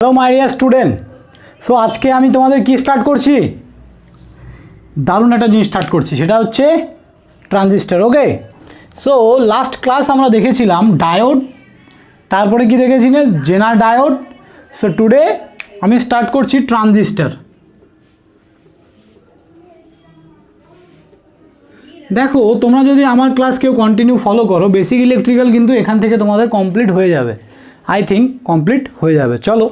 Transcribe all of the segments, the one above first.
Hello my dear student. So আজকে আমি তোমাদের কি স্টার্ট করছি, দারুণ একটা জিনিস স্টার্ট করছি, সেটা হচ্ছে ট্রানজিস্টর। ওকে, সো লাস্ট ক্লাস আমরা দেখেছিলাম ডায়োড, তারপরে কি দেখেছিলেন জেনার ডায়োড। সো টুডে আমি স্টার্ট করছি ট্রানজিস্টর। দেখো তোমরা যদি আমার ক্লাস কেউ কন্টিনিউ ফলো করো, বেসিক ইলেকট্রিক্যাল কিন্তু এখান থেকে তোমাদের কমপ্লিট হয়ে যাবে, আই থিঙ্ক কমপ্লিট হয়ে যাবে। চলো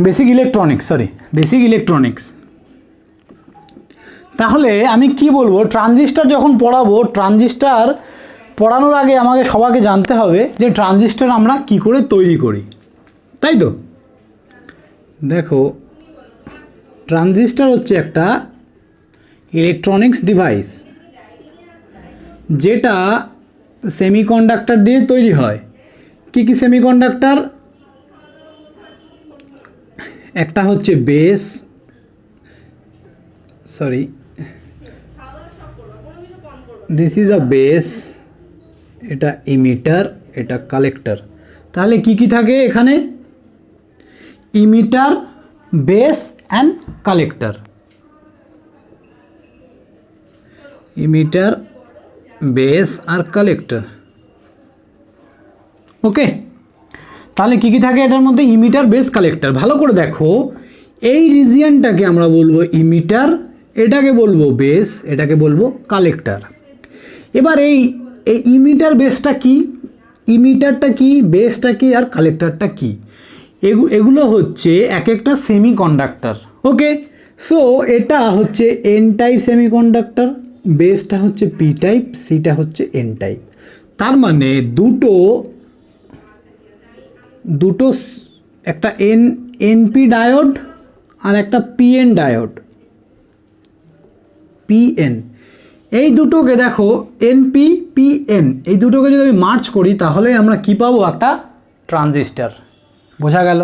বেসিক ইলেকট্রনিক্স। তাহলে আমি কি বলবো, ট্রানজিস্টর যখন পড়াবো, ট্রানজিস্টর পড়ানোর আগে আমাকে সবাইকে জানতে হবে যে ট্রানজিস্টর আমরা কি করে তৈরি করি, তাই তো? দেখো ট্রানজিস্টর হচ্ছে একটা ইলেকট্রনিক্স ডিভাইস যেটা সেমিকন্ডাক্টর দিয়ে তৈরি হয়। কি কি সেমিকন্ডাক্টর? একটা হচ্ছে base, this is a base, এটা ইমিটার, এটা কালেক্টর। তাহলে কি কি থাকে এখানে? Emitter, base and collector. Emitter, base আর কালেক্টর। ওকে, তাহলে কি কি থাকে এটার মধ্যে? Emitter, base, collector. ভালো করে দেখো, এই রিজিয়নটাকে আমরা বলবো ইমিটার, এটাকে বলবো বেস, এটাকে বলবো কালেক্টর। এবার এই ইমিটার বেসটা কি, ইমিটারটা কি, বেসটা কি আর কালেক্টরটা কি? এগুলো হচ্ছে এক একটা সেমিকন্ডাক্টর। ওকে, সো এটা হচ্ছে এন টাইপ সেমিকন্ডাক্টর, বেসটা হচ্ছে পি টাইপ, সিটা হচ্ছে এন টাইপ। তার মানে দুটো একটা এনপি ডায়োড আর একটা পিএন ডায়োড, পিএন। এই দুটোকে দেখো, এনপি পিএন, এই দুটোকে যদি আমি মার্চ করি তাহলে আমরা কি পাবো? একটা ট্রানজিস্টর। বোঝা গেল?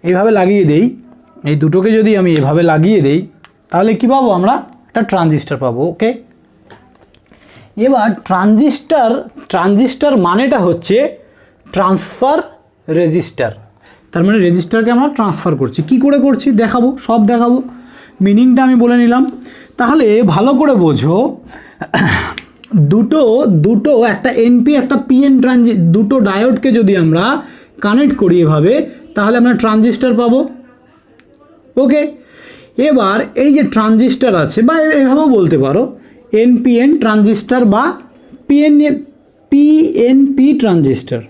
এইভাবে লাগিয়ে দেই, এই দুটোকে যদি আমি এভাবে লাগিয়ে দেই তাহলে কি পাবো? আমরা একটা ট্রানজিস্টর পাবো। ওকে, এবার ট্রানজিস্টর মানেটা হচ্ছে ট্রান্সফার রেজিস্টার। তার মানে রেজিস্টারকে আমরা ট্রান্সফার করছি। কি করে করছি দেখাবো, সব দেখাবো, মিনিংটা আমি বলে নিলাম। তাহলে ভালো করে বোঝো, দুটো একটা এনপি একটা পিএন দুটো ডায়োডকে যদি আমরা কানেক্ট করি এভাবে, তাহলে আমরা ট্রানজিস্টর পাবো। ওকে, এবার এই যে ট্রানজিস্টর আছে, বা এভাবেও বলতে পারো এনপিএন ট্রানজিস্টর বা পিএনপি ট্রানজিস্টর,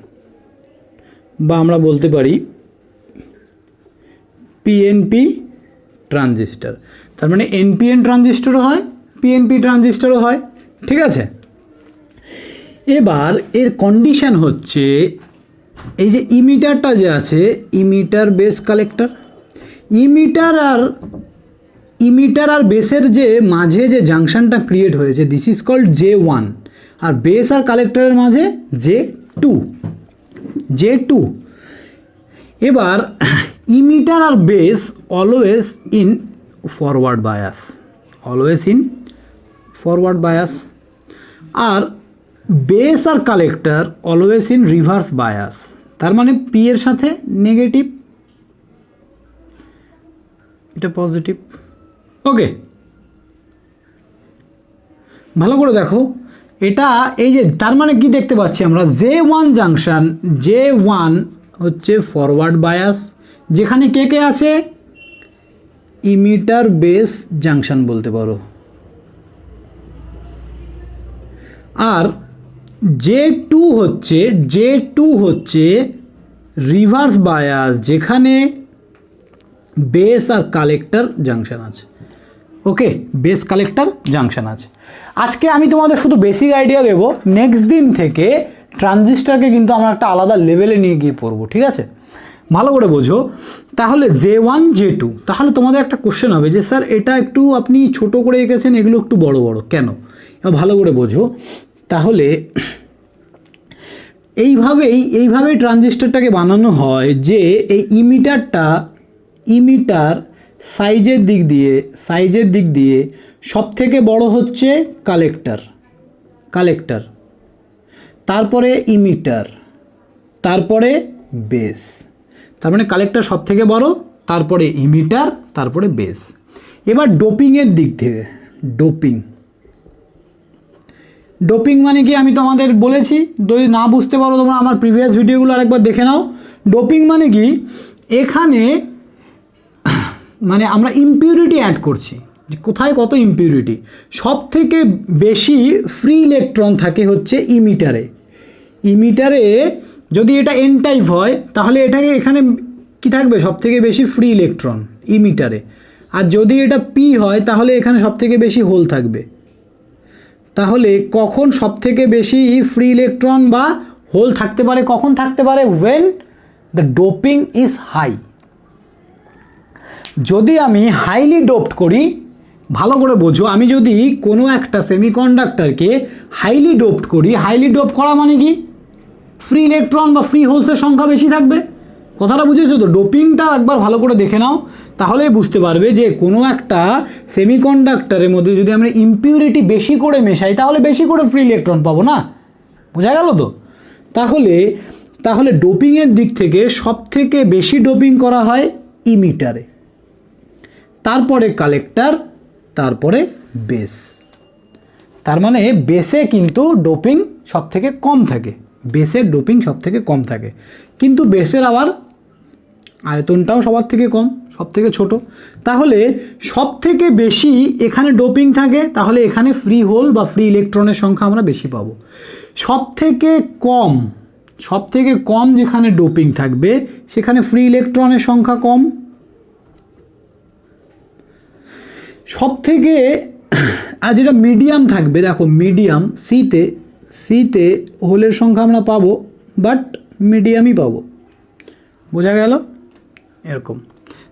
বা আমরা বলতে পারি পিএনপি ট্রানজিস্টর। তার মানে এনপিএন ট্রানজিস্টরও হয়, পিএনপি ট্রানজিস্টরও হয়। ঠিক আছে, এবার এর কন্ডিশন হচ্ছে এই যে ইমিটারটা যে আছে, ইমিটার, বেস, কালেক্টর। ইমিটার আর বেসের যে মাঝে যে জাংশনটা ক্রিয়েট হয়েছে, দিস ইজ কল্ড J1, আর বেস আর কালেক্টরের মাঝে J2। এবার ইমিটার আর base always in forward bias, আর বেস আর collector always in reverse bias. তার মানে পি এর সাথে নেগেটিভ, এটা পজিটিভ। ওকে, ভালো করে দেখো এটা, এই যে তার মানে কি দেখতে পাচ্ছি আমরা? J1 জাংশন, J1 হচ্ছে ফরওয়ার্ড বায়াস, যেখানে কে কে আছে? ইমিটার, বেস জাংশন বলতে পারো। আর J2 হচ্ছে রিভার্স বায়াস, যেখানে বেস আর কালেক্টর জাংশন আছে। ওকে, বেস কালেক্টর জাংশন আছে। আজকে আমি তোমাদের শুধু বেসিক আইডিয়া দেবো, নেক্সট দিন থেকে ট্রানজিস্টরকে কিন্তু আমরা একটা আলাদা লেভেলে নিয়ে গিয়ে পড়বো। ঠিক আছে, ভালো করে বোঝো। তাহলে J1 J2, তাহলে তোমাদের একটা কোশ্চেন হবে যে স্যার এটা একটু আপনি ছোট করে এঁকেছেন, এগুলো একটু বড় বড় কেন? ভালো করে বোঝো। তাহলে এইভাবেই ট্রানজিস্টরটাকে বানানো হয় যে এই ইমিটার সাইজের দিক দিয়ে সব থেকে বড় হচ্ছে কালেক্টর, তারপরে ইমিটার, তারপরে বেস, তার মানে কালেক্টর সব থেকে বড়, তারপরে ইমিটার, তারপরে বেস। এবার ডোপিংয়ের দিক থেকে, ডোপিং মানে কি আমি তোমাদের বলেছি, যদি না বুঝতে পারো তোমরা আমার প্রিভিয়াস ভিডিওগুলো আরেকবার দেখে নাও। ডোপিং মানে কি, এখানে মানে আমরা ইমপিউরিটি অ্যাড করছি, যে কোথায় কত ইমপিউরিটি। সব থেকে বেশি ফ্রি ইলেকট্রন থাকে হচ্ছে ইমিটারে যদি এটা এন টাইপ হয় তাহলে এটাকে এখানে কি থাকবে, সব থেকে বেশি ফ্রি ইলেকট্রন ইমিটারে। আর যদি এটা পি হয় তাহলে এখানে সব থেকে বেশি হোল থাকবে। তাহলে কখন সব থেকে বেশি ফ্রি ইলেকট্রন বা হোল থাকতে পারে, কখন থাকতে পারে, when the doping is high। যদি আমি হাইলি ডোপড করি, ভালো করে বোঝো, আমি যদি কোনো একটা সেমিকন্ডাক্টরকে হাইলি ডোপড করি, হাইলি ডোপ করা মানে কি, ফ্রি ইলেকট্রন বা ফ্রি হোলসের সংখ্যা বেশি থাকবে। কথাটা বুঝেছো তো? ডোপিংটা একবার ভালো করে দেখে নাও, তাহলেই বুঝতে পারবে যে কোনো একটা সেমিকন্ডাক্টরের মধ্যে যদি আমরা ইমপিউরিটি বেশি করে মেশাই তাহলে বেশি করে ফ্রি ইলেকট্রন পাবো না। বোঝা গেল তো? তাহলে ডোপিংয়ের দিক থেকে সব থেকে বেশি ডোপিং করা হয় ইমিটারে, তারপরে কালেক্টর, তারপরে বেস। তার মানে বেসে কিন্তু ডোপিং সব থেকে কম থাকে, বেসের ডোপিং সব থেকে কম থাকে। কিন্তু বেসের আবার আয়তনটাও সবার থেকে কম, সব থেকে ছোট। তাহলে সব থেকে বেশি এখানে ডোপিং থাকে, তাহলে এখানে ফ্রি হোল বা ফ্রি ইলেকট্রনের সংখ্যা আমরা বেশি পাবো। সব থেকে কম যেখানে ডোপিং থাকবে সেখানে ফ্রি ইলেকট্রনের সংখ্যা কম। সব থেকে আর যেটা মিডিয়াম থাকবে, দেখো মিডিয়াম সিতে হোলের সংখ্যা আমরা পাবো, বাট মিডিয়ামই পাবো। বোঝা গেল? এরকম।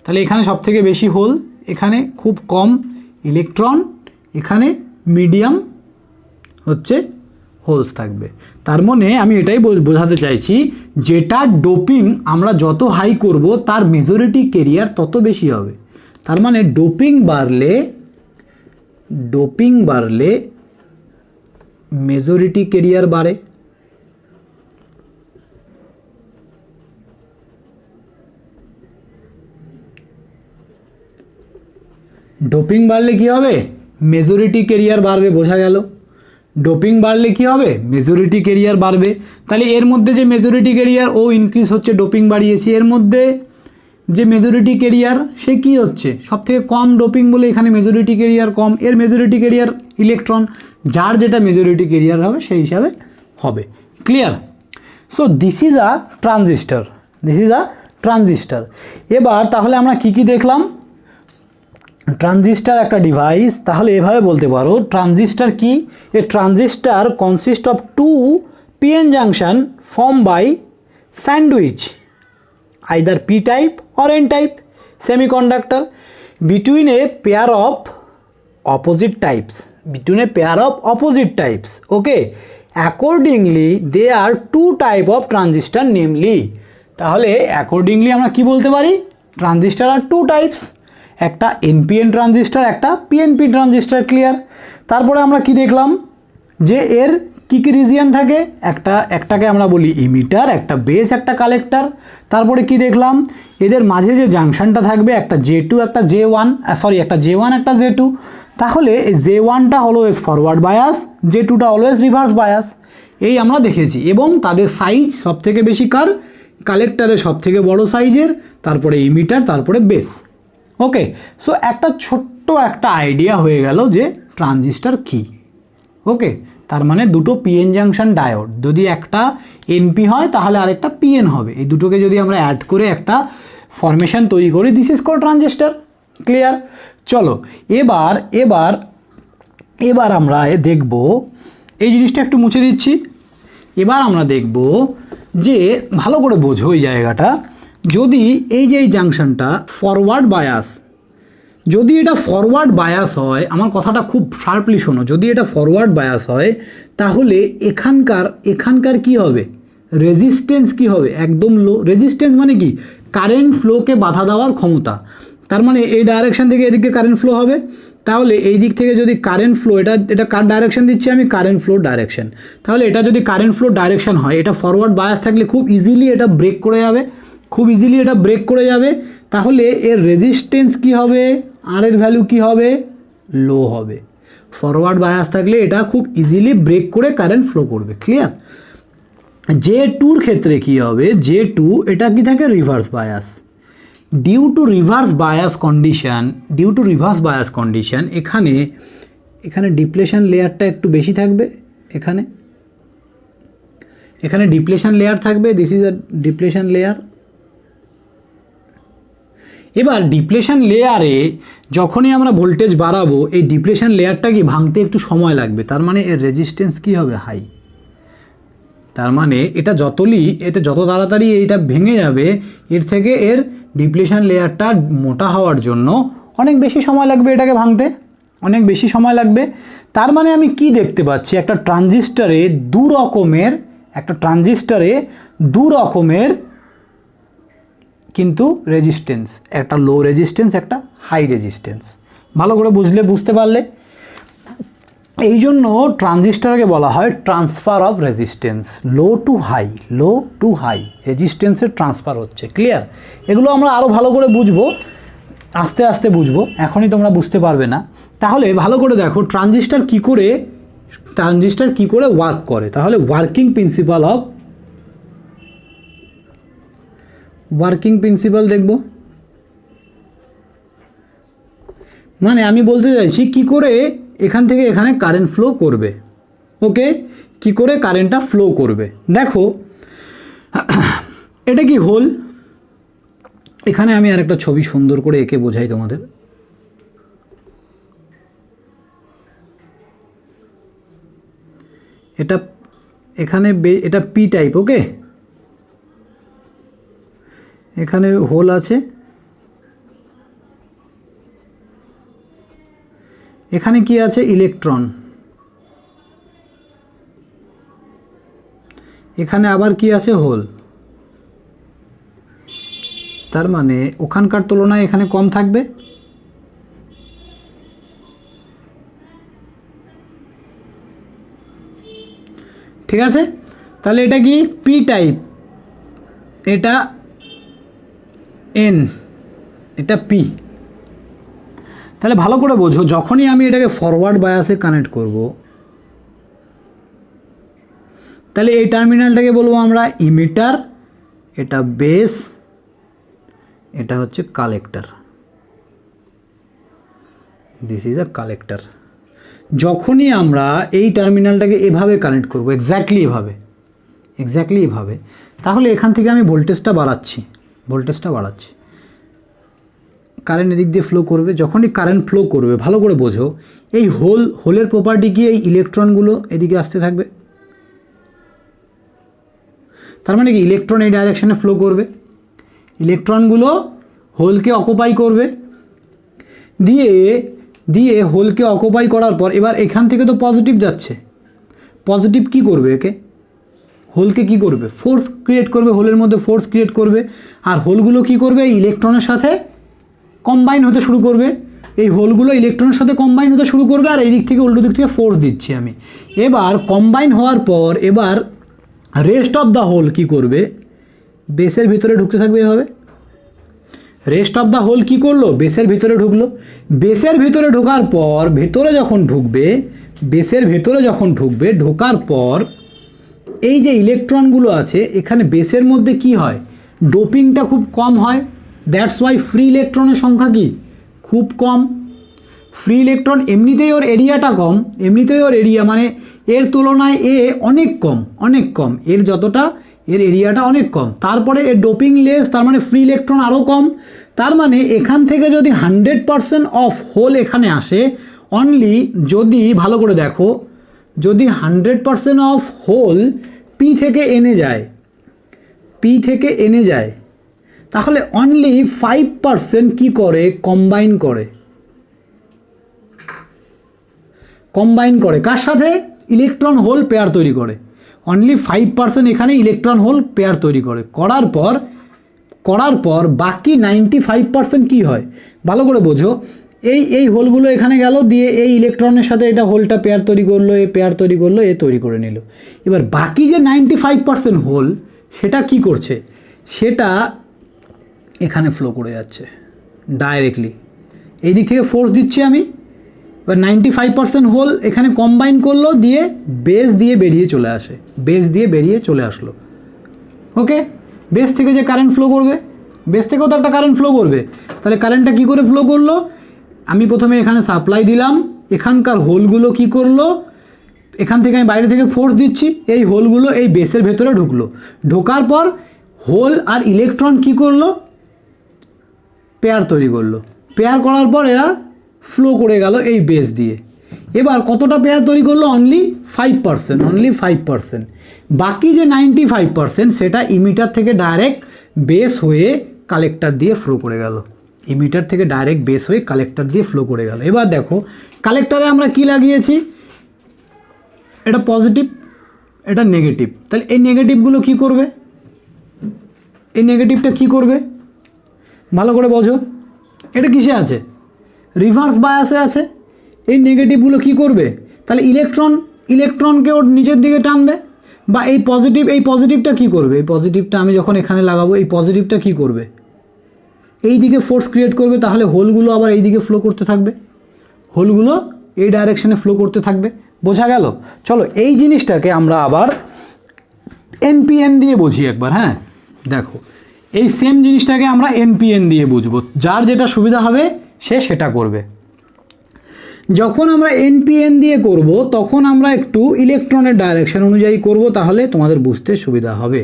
তাহলে এখানে সব থেকে বেশি হোল, এখানে খুব কম ইলেকট্রন, এখানে মিডিয়াম হচ্ছে হোলস থাকবে। তার মানে আমি এটাই বোঝাতে চাইছি, যেটা ডোপিং আমরা যত হাই করব তার মেজরিটি কেরিয়ার তত বেশি হবে। তার মানে ডোপিং বাড়লে মেজরিটি কেরিয়ার বাড়ে। ডোপিং বাড়লে কি হবে, মেজরিটি কেরিয়ার বাড়বে। বোঝা গেল? ডোপিং বাড়লে কি হবে, মেজরিটি কেরিয়ার বাড়বে। তাহলে এর মধ্যে যে মেজরিটি কেরিয়ার ও ইনক্রিজ হচ্ছে, ডোপিং বাড়িয়েছি, এর মধ্যে যে মেজরিটি কেরিয়ার সে কি হচ্ছে, সব থেকে কম ডোপিং বলে এখানে মেজরিটি কেরিয়ার কম, এর মেজরিটি কেরিয়ার ইলেকট্রন, যার যেটা মেজরিটি কেরিয়ার হবে সেই হিসাবে হবে। Clear? So this is a transistor. এবার তাহলে আমরা কি দেখলাম? ট্রানজিস্টার একটা ডিভাইস। তাহলে এভাবে বলতে পারো ট্রানজিস্টার কি, a transistor consist of two PN junction form by sandwich either P type or N type semiconductor between a pair of opposite types, okay, accordingly there are two type of transistor, namely তাহলে accordingly আমরা কি বলতে পারি, transistor আর two types, একটা NPN transistor, একটা PNP transistor. Clear? তারপরে আমরা কি দেখলাম যে এর কি রিজিয়ন থাকে, একটাকে আমরা বলি ইমিটার, একটা বেস, একটা কালেক্টর। তারপরে কি দেখলাম, এদের মাঝে যে জাংশনটা থাকবে, একটা J2 একটা J1, একটা J1 একটা J2। তাহলে J1টা অলওয়েজ ফরওয়ার্ড বায়াস, J2টা অলওয়েজ রিভার্স বায়াস, এই আমরা দেখেছি। এবং তাদের সাইজ সব থেকে বেশি কার, কালেক্টরের সব থেকে বড় সাইজের, তারপরে ইমিটার, তারপরে বেস। ওকে, সো একটা ছোট্ট একটা আইডিয়া হয়ে গেল যে ট্রানজিস্টার কি। ওকে, তার মানে দুটো পিএন জাংশন ডায়োড, যদি একটা এনপি হয় তাহলে আরেকটা পিএন হবে, এই দুটোকে যদি আমরা অ্যাড করে একটা ফরমেশন তৈরি করি, this is called transistor. Clear? চলো এবার আমরা দেখব, এই জিনিসটা একটু মুছে দিচ্ছি। এবার আমরা দেখব যে ভালো করে বোঝো এই জায়গাটা, যদি এই যে এই জাংশনটা ফরওয়ার্ড বায়াস, যদি এটা ফরওয়ার্ড বায়াস হয়, আমার কথাটা খুব শার্পলি শোনো, যদি এটা ফরওয়ার্ড বায়াস হয় তাহলে এখানকার কি হবে, রেজিস্ট্যান্স কি হবে, একদম লো। রেজিস্ট্যান্স মানে কি, কারেন্ট ফ্লোকে বাধা দেওয়ার ক্ষমতা। তার মানে এই ডাইরেকশন থেকে এদিকে কারেন্ট ফ্লো হবে, তাহলে এই দিক থেকে যদি কারেন্ট ফ্লো, এটা কার ডাইরেকশন দিচ্ছি আমি, কারেন্ট ফ্লো ডাইরেকশন। তাহলে এটা যদি কারেন্ট ফ্লো ডাইরেকশন হয়, এটা ফরওয়ার্ড বায়াস থাকলে খুব ইজিলি এটা ব্রেক করে যাবে, খুব ইজিলি এটা ব্রেক করে যাবে। তাহলে এর রেজিস্ট্যান্স কি হবে, আর এর ভ্যালু কি হবে, লো হবে। ফরওয়ার্ড বায়াস থাকলে এটা খুব ইজিলি ব্রেক করে কারেন্ট ফ্লো করবে। ক্লিয়ার? J2 এর ক্ষেত্রে কি হবে, J2 এটা কি থাকে, reverse bias. Due to reverse bias condition এখানে ডিপ্লেশন লেয়ারটা একটু বেশি থাকবে, এখানে ডিপ্লেশন লেয়ার থাকবে। This is a depletion layer. এবার ডিপ্লেশন লেয়ারে যখনই আমরা ভোল্টেজ বাড়াবো, এই ডিপ্লেশন লেয়ারটা কি ভাঙতে একটু সময় লাগবে, তার মানে এর রেজিস্ট্যান্স কি হবে, হাই। তার মানে এটা যত তাড়াতাড়ি এটা ভেঙে যাবে, এর থেকে এর ডিপ্লেশন লেয়ারটা মোটা হওয়ার জন্য অনেক বেশি সময় লাগবে, এটাকে ভাঙতে অনেক বেশি সময় লাগবে। তার মানে আমি কি দেখতে পাচ্ছি, একটা ট্রানজিস্টরে দু রকমের কিন্তু রেজিস্ট্যান্স, একটা লো রেজিস্ট্যান্স, একটা হাই রেজিস্ট্যান্স। ভালো করে বুঝতে পারলে? এই জন্য ট্রানজিস্টরকে বলা হয় transfer of resistance, low to high রেজিস্ট্যান্সের ট্রান্সফার হচ্ছে। ক্লিয়ার? এগুলো আমরা আরও ভালো করে বুঝবো, আস্তে আস্তে বুঝবো, এখনই তোমরা বুঝতে পারবে না। তাহলে ভালো করে দেখো ট্রানজিস্টর কি করে ওয়ার্ক করে। তাহলে ওয়ার্কিং প্রিন্সিপাল দেখব। মানে আমি বলতে চাইছি কি করে এখান থেকে এখানে কারেন্ট ফ্লো করবে। ওকে, কি করে কারেন্টটা ফ্লো করবে। দেখো এটা কি হোল, এখানে আমি আর একটা ছবি সুন্দর করে এঁকে বোঝাই তোমাদের। এটা পি টাইপ। ওকে, এখানে হোল আছে, এখানে কি আছে, ইলেকট্রন। এখানে আবার কি আছে, হোল। তার মানে ওখানকার তুলনায় এখানে কম থাকবে। ঠিক আছে? তাহলে এটা কি পি টাইপ, এটা এন, এটা পি। তাহলে ভালো করে বোঝো, যখনই আমি এটাকে ফরওয়ার্ড বায়াসে কানেক্ট করব, তাহলে এই টার্মিনালটাকে বলবো আমরা ইমিটার, এটা বেস, এটা হচ্ছে collector. This is a collector. যখনই আমরা এই টার্মিনালটাকে এভাবে কানেক্ট করব, এক্স্যাক্টলি এভাবে, তাহলে এখান থেকে আমি ভোল্টেজটা বাড়াচ্ছি, কারেন্ট এদিক দিয়ে ফ্লো করবে। যখনই কারেন্ট ফ্লো করবে, ভালো করে বোঝো, এই হোলের প্রপার্টি কি, এই ইলেকট্রনগুলো এদিকে আসতে থাকবে। তার মানে কি ইলেকট্রন এই ডাইরেকশনে ফ্লো করবে, ইলেকট্রনগুলো হোলকে অকুপাই করবে, দিয়ে হোলকে অকুপাই করার পর এবার এখান থেকে তো পজিটিভ যাচ্ছে, পজিটিভ কি করবে, হোলকে কি করবে, ফোর্স ক্রিয়েট করবে, হোলের মধ্যে ফোর্স ক্রিয়েট করবে। আর হোলগুলো কি করবে, ইলেকট্রনের সাথে কম্বাইন হতে শুরু করবে, এই হোলগুলো ইলেকট্রনের সাথে কম্বাইন হতে শুরু করবে। আর এই দিক থেকে উল্টো দিক থেকে ফোর্স দিচ্ছি আমি। এবার কম্বাইন হওয়ার পর এবার রেস্ট অফ দ্য হোল কি করবে, বেসের ভিতরে ঢুকতে থাকবে এভাবে। রেস্ট অফ দ্য হোল কি করলো, বেসের ভিতরে ঢুকলো। বেসের ভিতরে ঢোকার পর বেসের ভিতরে যখন ঢুকবে, ঢোকার পর এই যে ইলেকট্রনগুলো আছে এখানে বেসের মধ্যে কি হয়, ডোপিংটা খুব কম হয়। দ্যাটস ওয়াই ফ্রি ইলেকট্রনের সংখ্যা কি, খুব কম। ফ্রি ইলেকট্রন এমনিতেই ওর এরিয়াটা কম, মানে এর তুলনায় অনেক কম, এর এরিয়াটা অনেক কম। তারপরে এর ডোপিং লেস, তার মানে ফ্রি ইলেকট্রন আরও কম। তার মানে এখান থেকে যদি 100% অফ হোল এখানে আসে, অনলি যদি ভালো করে দেখো, যদি 100% অফ হোল পি থেকে এনে যায়, তাহলে অনলি 5% কি করে, কম্বাইন করে কার সাথে, ইলেকট্রন হোল পেয়ার তৈরি করে। অনলি 5% এখানে ইলেকট্রন হোল পেয়ার তৈরি করে, করার পর বাকি 95% কি হয়, ভালো করে বোঝো। এই হোলগুলো এখানে গেল, দিয়ে এই ইলেকট্রনের সাথে এটা হোলটা পেয়ার তৈরি করলো, এ তৈরি করে নিল। এবার বাকি যে 95% হোল, সেটা কি করছে, সেটা এখানে ফ্লো করে যাচ্ছে ডাইরেক্টলি। এই দিক থেকে ফোর্স দিচ্ছি আমি, এবার 95% হোল এখানে কম্বাইন করলো, দিয়ে বেস দিয়ে বেরিয়ে চলে আসে, বেস দিয়ে বেরিয়ে চলে আসলো। ওকে, বেস থেকে যে কারেন্ট ফ্লো করবে, বেস থেকেও তো একটা কারেন্ট ফ্লো করবে, তাহলে কারেন্টটা কী করে ফ্লো করলো? আমি প্রথমে এখানে সাপ্লাই দিলাম, এখানকার হোলগুলো কি করলো, এখান থেকে আমি বাইরে থেকে ফোর্স দিচ্ছি, এই হোলগুলো এই বেসের ভেতরে ঢুকলো, ঢোকার পর হোল আর ইলেকট্রন কি করলো, পেয়ার তৈরি করলো, পেয়ার করার পর এরা ফ্লো করে গেল এই বেস দিয়ে। এবার কতটা পেয়ার তৈরি করলো? Only 5%, only 5%। বাকি যে 95% সেটা ইমিটার থেকে ডাইরেক্ট বেস হয়ে কালেক্টর দিয়ে ফ্লো করে গেল, ইমিটার থেকে ডাইরেক্ট বেস হয়ে কালেক্টর দিয়ে ফ্লো করে গেল। এবার দেখো কালেক্টরে আমরা কি লাগিয়েছি, এটা পজিটিভ, এটা নেগেটিভ, তাহলে এই নেগেটিভগুলো কি করবে, এই নেগেটিভটা কি করবে ভালো করে বোঝো, এটা কিসে আছে, রিভার্স বায়াসে আছে। এই নেগেটিভগুলো কি করবে, তাহলে ইলেকট্রনকে ওর নিচের দিকে টানবে, বা এই পজিটিভটা কি করবে, এই পজিটিভটা আমি যখন এখানে লাগাবো, এই পজিটিভটা কি করবে, এই দিকে ফোর্স ক্রিয়েট করবে, তাহলে হোলগুলো আবার এই দিকে ফ্লো করতে থাকবে, হোলগুলো এই ডাইরেকশনে ফ্লো করতে থাকবে। বোঝা গেল? চলো এই জিনিসটাকে আমরা আবার এনপিএন দিয়ে বুঝি একবার। হ্যাঁ দেখো, এই সেম জিনিসটাকে আমরা এনপিএন দিয়ে বুঝবো, যার যেটা সুবিধা হবে সে সেটা করবে। যখন আমরা এনপিএন দিয়ে করব তখন আমরা একটু ইলেকট্রনের ডাইরেকশন অনুযায়ী করব, তাহলে তোমাদের বুঝতে সুবিধা হবে।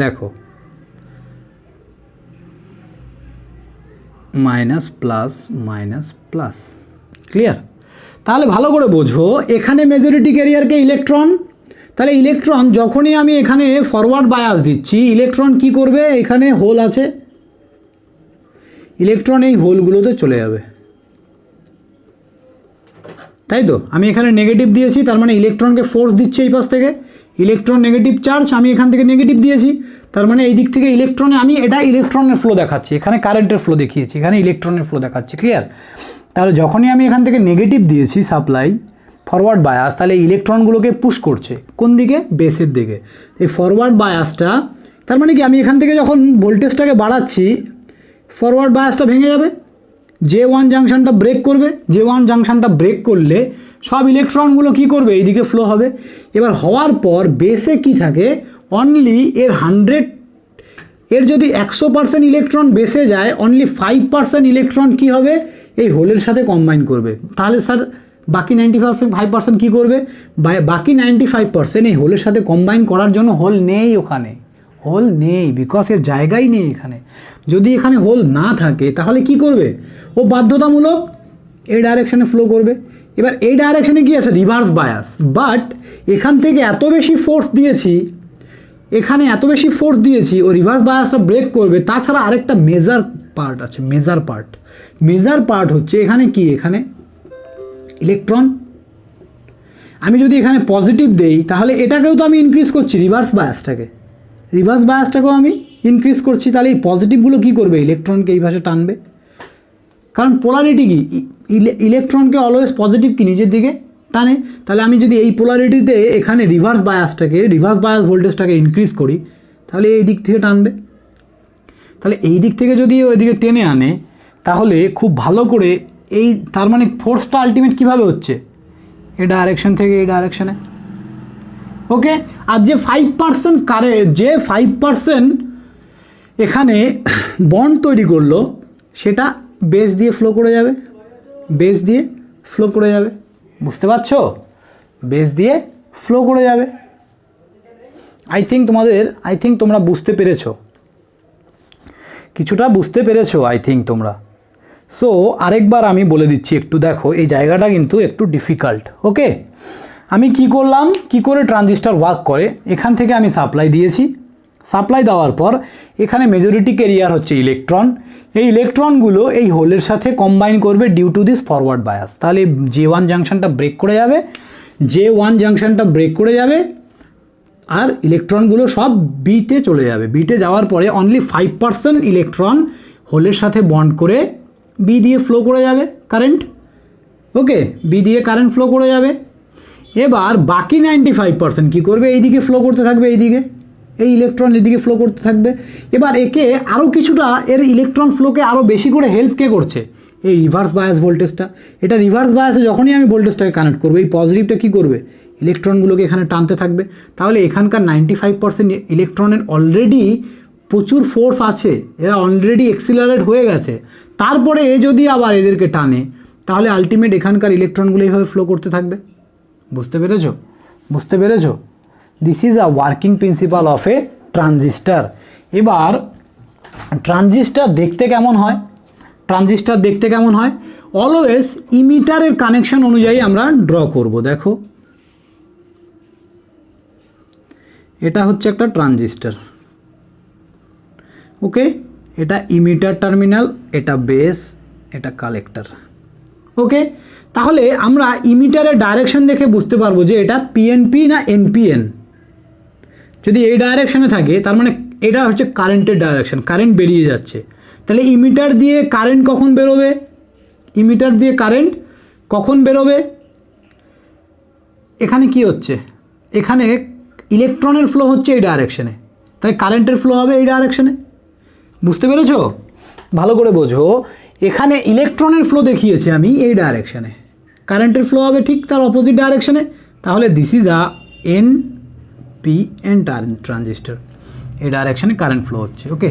দেখো minus plus minus plus, clear? তাহলে ভালো করে বোঝো, এখানে মেজরিটি ক্যারিয়ারকে ইলেকট্রন, তাহলে ইলেকট্রন যখনই আমি এখানে ফরওয়ার্ড বায়াস দিচ্ছি, ইলেকট্রন কি করবে, এখানে হোল আছে, ইলেকট্রন এই হোলগুলোতে চলে যাবে, তাই তো? আমি এখানে নেগেটিভ দিয়েছি, তার মানে ইলেকট্রনকে ফোর্স দিচ্ছে এই পাশ থেকে, ইলেকট্রন নেগেটিভ চার্জ, আমি এখান থেকে নেগেটিভ দিয়েছি, তার মানে এই দিক থেকে ইলেকট্রনে, আমি এটা ইলেকট্রনের ফ্লো দেখাচ্ছি, এখানে কারেন্টের ফ্লো দেখিয়েছি, এখানে ইলেকট্রনের ফ্লো দেখাচ্ছি, ক্লিয়ার? তাহলে যখনই আমি এখান থেকে নেগেটিভ দিয়েছি সাপ্লাই ফরওয়ার্ড বায়াস, তাহলে ইলেকট্রনগুলোকে পুশ করছে কোন দিকে, বেসের দিকে। এই ফরওয়ার্ড বায়াসটা তার মানে কি, আমি এখান থেকে যখন ভোল্টেজটাকে বাড়াচ্ছি, ফরওয়ার্ড বায়াসটা ভেঙে যাবে, J1 জাংশনটা ব্রেক করবে, J1 জাংশনটা ব্রেক করলে সব ইলেকট্রনগুলো কি করবে, এইদিকে ফ্লো হবে। এবার হওয়ার পর বেসে কি থাকে, অনলি এর যদি 100% ইলেকট্রন বেসে যায়, অনলি 5% ইলেকট্রন কি হবে, এই হোলের সাথে কম্বাইন করবে। তাহলে স্যার বাকি 95% কী করবে, বাকি 95% এই হোলের সাথে কম্বাইন করার জন্য হোল নেই, ওখানে হোল নেই, বিকজ এর জায়গাই নেই এখানে। যদি এখানে হোল না থাকে তাহলে কি করবে, ও বাধ্যতামূলক এই ডাইরেকশানে ফ্লো করবে। এবার এই ডাইরেকশানে কি আছে, রিভার্স বায়াস, বাট এখান থেকে এত বেশি ফোর্স দিয়েছি, এখানে এত বেশি ফোর্স দিয়েছি, ও রিভার্স বায়াসটা ব্রেক করবে। তাছাড়া আরেকটা মেজার পার্ট আছে, মেজার পার্ট হচ্ছে এখানে কি, এখানে ইলেকট্রন। আমি যদি এখানে পজিটিভ দেই তাহলে এটাকেও তো আমি ইনক্রিজ করছি, রিভার্স বায়াসটাকেও আমি ইনক্রিজ করছি। তাহলে এই পজিটিভগুলো কী করবে, ইলেকট্রনকে এই ভাষে টানবে, কারণ পোলারিটি কি, ইলেকট্রনকে অলওয়েজ পজিটিভ কি নিজের দিকে টানে। তাহলে আমি যদি এই পোলারিটিতে এখানে রিভার্স বায়াস ভোল্টেজটাকে ইনক্রিজ করি, তাহলে এই দিক থেকে টানবে। তাহলে এই দিক থেকে যদি ওইদিকে টেনে আনে, তাহলে খুব ভালো করে এই, তার মানে ফোর্সটা আলটিমেট কীভাবে হচ্ছে, এই ডাইরেকশন থেকে এই ডাইরেকশানে। ওকে, আর যে 5% যে 5% এখানে বন্ড তৈরি করলো, সেটা বেস দিয়ে ফ্লো করে যাবে, বুঝতে পারছো, বেস দিয়ে ফ্লো করে যাবে। আই থিঙ্ক তোমরা বুঝতে পেরেছো, কিছুটা বুঝতে পেরেছো আই থিঙ্ক তোমরা। সো আরেকবার আমি বলে দিচ্ছি, একটু দেখো, এই জায়গাটা কিন্তু একটু ডিফিকাল্ট। ওকে, আমি কি করলাম, কি করে ট্রানজিস্টর ওয়ার্ক করে, এখান থেকে আমি সাপ্লাই দিয়েছি, সাপ্লাই দেওয়ার পর এখানে মেজরিটি ক্যারিয়ার হচ্ছে ইলেকট্রন, এই ইলেকট্রনগুলো এই হোলের সাথে কম্বাইন করবে due to this forward bias. তাহলে J1 জাংশনটা ব্রেক করে যাবে, আর ইলেকট্রনগুলো সব বিতে চলে যাবে। বিতে যাওয়ার পরে অনলি 5% ইলেকট্রন হোলের সাথে বন্ড করে বি দিয়ে ফ্লো করে যাবে কারেন্ট। ওকে, বি দিয়ে কারেন্ট ফ্লো করে যাবে। এবার বাকি 95% কী করবে, এইদিকে ফ্লো করতে থাকবে, এই ইলেকট্রন এদিকে ফ্লো করতে থাকবে। এবার একে আরও কিছুটা এর ইলেকট্রন ফ্লোকে আরও বেশি করে হেল্প কে করছে, এই রিভার্স বায়াস ভোল্টেজটা। এটা রিভার্স বায়াসে যখনই আমি ভোল্টেজটাকে কানেক্ট করবো, এই পজিটিভটা কী করবে, ইলেকট্রনগুলোকে এখানে টানতে থাকবে। তাহলে এখানকার 95% ইলেকট্রনের অলরেডি প্রচুর ফোর্স আছে, এরা অলরেডি এক্সিলারেট হয়ে গেছে। তারপরে এ যদি আবার এদেরকে টানে, তাহলে আলটিমেট এখানকার ইলেকট্রনগুলো এইভাবে ফ্লো করতে থাকবে। বুঝতে পেরেছো? বুঝতে পেরেছো? This is a working principal of A transistor. এবার ট্রানজিস্টার দেখতে কেমন হয়? ট্রানজিস্টার দেখতে কেমন হয়? অলওয়েজ ইমিটারের কানেকশন অনুযায়ী আমরা ড্র করব। দেখো, এটা হচ্ছে একটা ট্রানজিস্টার, ওকে, এটা ইমিটার টার্মিনাল, এটা বেস, এটা কালেক্টর, ওকে। তাহলে আমরা ইমিটারের ডাইরেকশন দেখে বুঝতে পারবো যে এটা পিএনপি না এনপিএন। যদি এই ডাইরেকশনে থাকে তার মানে এটা হচ্ছে কারেন্টের ডাইরেকশন, কারেন্ট বেরিয়ে যাচ্ছে। তাহলে ইমিটার দিয়ে কারেন্ট কখন বেরোবে? ইমিটার দিয়ে কারেন্ট কখন বেরোবে? এখানে কি হচ্ছে, এখানে ইলেকট্রনের ফ্লো হচ্ছে এই ডাইরেকশনে, তাই কারেন্টের ফ্লো হবে এই ডাইরেকশনে। বুঝতে পেরেছো? ভালো করে বোঝো, এখানে ইলেকট্রনের ফ্লো দেখিয়েছি আমি এই ডাইরেকশনে, কারেন্টের ফ্লো হবে ঠিক তার অপোজিট ডাইরেকশনে। তাহলে this is a N P N transistor, এই ডাইরেকশনে কারেন্ট ফ্লো হচ্ছে, ওকে,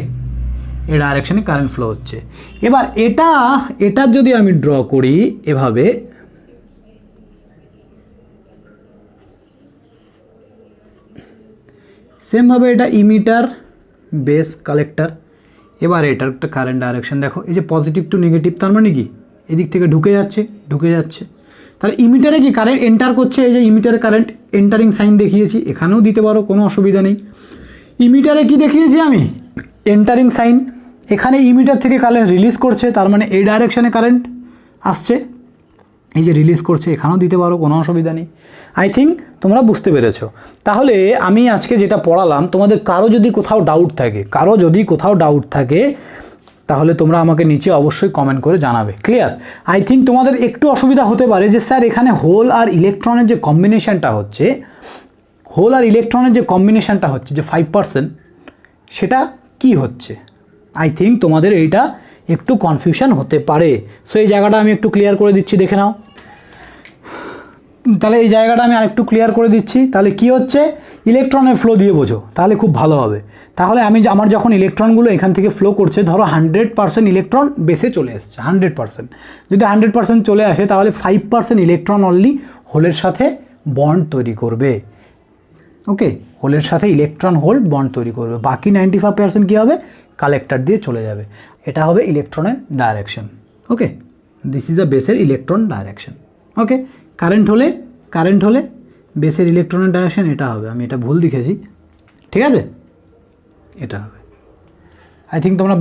এই ডাইরেকশনে কারেন্ট ফ্লো হচ্ছে। এবার এটা যদি আমি ড্র করি এভাবে, সেমভাবে এটা ইমিটার, বেস, কালেক্টর। এবার এটার একটা কারেন্ট ডাইরেকশন দেখো, এই যে পজিটিভ টু নেগেটিভ, তার মানে কি এদিক থেকে ঢুকে যাচ্ছে। তাহলে ইমিটারে কি কারেন্ট এন্টার করছে, এই যে ইমিটারে কারেন্ট এন্টারিং সাইন দেখিয়েছি, এখানেও দিতে পারো, কোনো অসুবিধা নেই। ইমিটারে কি দেখিয়েছি আমি, এন্টারিং সাইন। এখানে ইমিটার থেকে কারেন্ট রিলিজ করছে, তার মানে এই ডাইরেকশনে কারেন্ট আসছে, এই যে রিলিজ করছে, এখানেও দিতে পারো, কোনো অসুবিধা নেই। আই থিঙ্ক তোমরা বুঝতে পেরেছো। তাহলে আমি আজকে যেটা পড়ালাম, তোমাদের কারো যদি কোথাও ডাউট থাকে তাহলে তোমরা আমাকে নিচে অবশ্যই কমেন্ট করে জানাবে। ক্লিয়ার? আই থিঙ্ক তোমাদের একটু অসুবিধা হতে পারে যে স্যার এখানে হোল আর ইলেকট্রনের যে কম্বিনেশানটা হচ্ছে, যে 5%, সেটা কি হচ্ছে। আই থিঙ্ক তোমাদের এইটা একটু কনফিউশন হতে পারে। সো এই জায়গাটা আমি একটু ক্লিয়ার করে দিচ্ছি, দেখে নাও। তাহলে এই জায়গাটা আমি আরেকটু ক্লিয়ার করে দিচ্ছি। তাহলে কি হচ্ছে, ইলেকট্রনের ফ্লো দিয়ে বোঝো, তাহলে খুব ভালো হবে। তাহলে আমার যখন ইলেকট্রনগুলো এখান থেকে ফ্লো করছে, ধরো 100% ইলেকট্রন বেসে চলে এসছে, 100%। যদি 100% চলে আসে, তাহলে 5% ইলেকট্রন অনলি হোলের সাথে বন্ড তৈরি করবে, ওকে, হোলের সাথে ইলেকট্রন হোল বন্ড তৈরি করবে। বাকি 95% কী হবে, কালেক্টর দিয়ে চলে যাবে। এটা হবে ইলেকট্রনের ডাইরেকশন, ওকে। দিস ইজ আ বেসের ইলেকট্রন ডাইরেকশন, ওকে। কারেন্ট হলে বেসের ইলেকট্রনের ডাইরেকশন এটা হবে। আমি এটা ভুল লিখেছি, ঠিক আছে, এটা হবে। আই থিঙ্ক তোমরা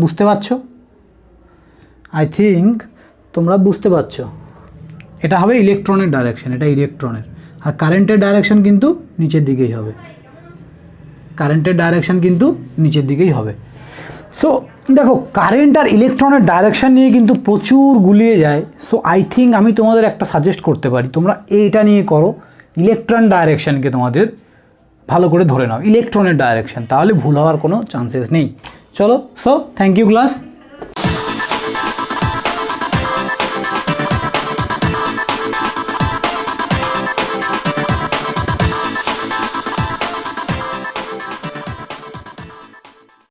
বুঝতে পারছো। এটা হবে ইলেকট্রনের ডাইরেকশন, এটা ইলেকট্রনের। আর কারেন্টের ডাইরেকশন কিন্তু নিচের দিকেই হবে। সো দেখো, কারেন্ট আর ইলেকট্রনের ডাইরেকশন নিয়ে কিন্তু প্রচুর গুলিয়ে যায়। সো আই থিঙ্ক আমি তোমাদের একটা সাজেস্ট করতে পারি, তোমরা এইটা নিয়ে করো, ইলেকট্রন ডাইরেকশনকে তোমাদের ভালো করে ধরে নাও, ইলেকট্রনের ডাইরেকশন, তাহলে ভুল হওয়ার কোনো চান্সেস নেই। চলো, সো থ্যাংক ইউ ক্লাস।